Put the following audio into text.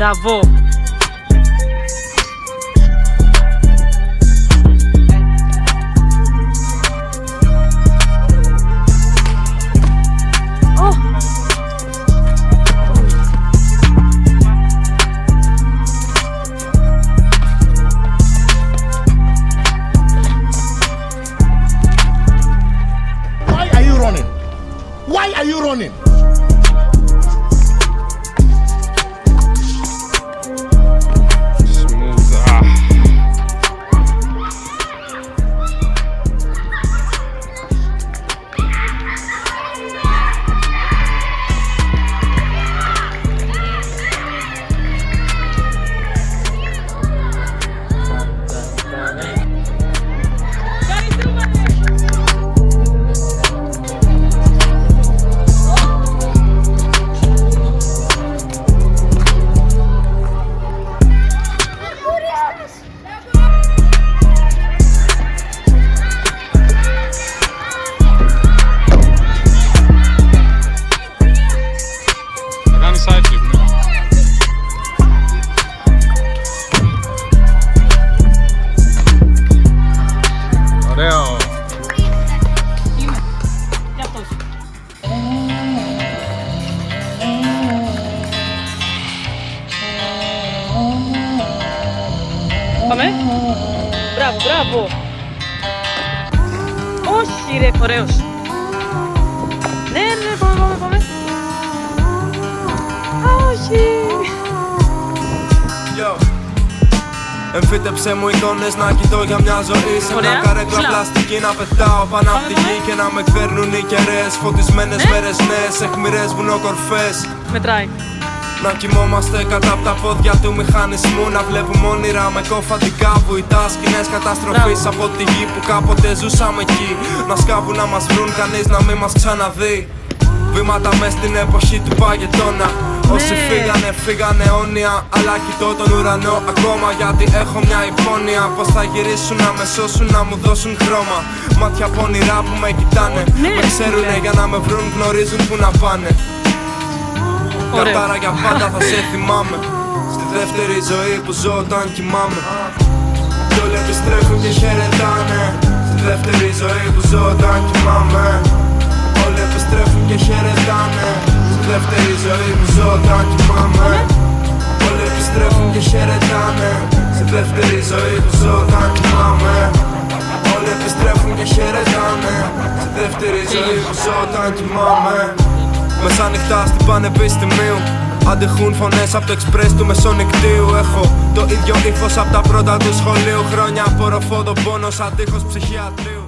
Μπράβο. Why are you running? Why are you running? Θα κάνει side flip, ναι. Ωραίο. Είμαι. Και αυτός. Πάμε. Μπράβο, μπράβο. Όχι ρε, ωραίος. Ναι, ναι, πάμε, πάμε, πάμε. Όχι. Εμφύτεψε μου εικόνες να κοιτώ για μια ζωή. Σε μια καρέκλα πλαστική να πετάω πάνω απ' τη γη και να με εκφέρνουν οι κεραίες. Φωτισμένες μέρες νέες, αιχμηρές βουνοκορφές. Μετράει. Να κοιμόμαστε κατά απ' τα πόδια του μηχανισμού. Να βλέπουμε όνειρα με κοφαντικά βουητά. Σκηνές καταστροφής από τη γη που κάποτε ζούσαμε εκεί. Να σκάβουν να μας βρουν, κανείς να μην μας ξαναδεί. Βήματα μες στην εποχή του παγετώνα. Όσοι φύγανε, φύγανε αιώνια. Αλλά κοιτώ τον ουρανό ακόμα γιατί έχω μια υπόνοια. Πως θα γυρίσουν να με σώσουν, να μου δώσουν χρώμα. Μάτια πονηρά που με κοιτάνε. Με ξέρουνε για να με βρουν, γνωρίζουν που να πάνε. Κατάρα για πάντα θα σε θυμάμαι. Στη δεύτερη ζωή που ζω όταν κοιμάμαι. Κι όλοι επιστρέφουν και χαιρετάνε. Στη δεύτερη ζωή που ζω όταν κοιμάμαι. Όλοι επιστρέφουν και χαιρετάνε. Στη δεύτερη ζωή που ζω όταν κοιμάμαι. Όλοι επιστρέφουν και χαιρετάνε. Στη δεύτερη ζωή που ζω όταν κοιμάμαι. Όλοι επιστρέφουν και χαιρετάνε. Στη δεύτερη ζωή που ζω όταν κοιμάμαι. Μεσάνυχτα στην πανεπιστημίου. Αντιχούν φωνές από το εξπρές του μεσονικτίου. Έχω το ίδιο ύφος από τα πρώτα του σχολείου. Χρόνια απορροφώ τον πόνο σαν τείχος ψυχιατρίου.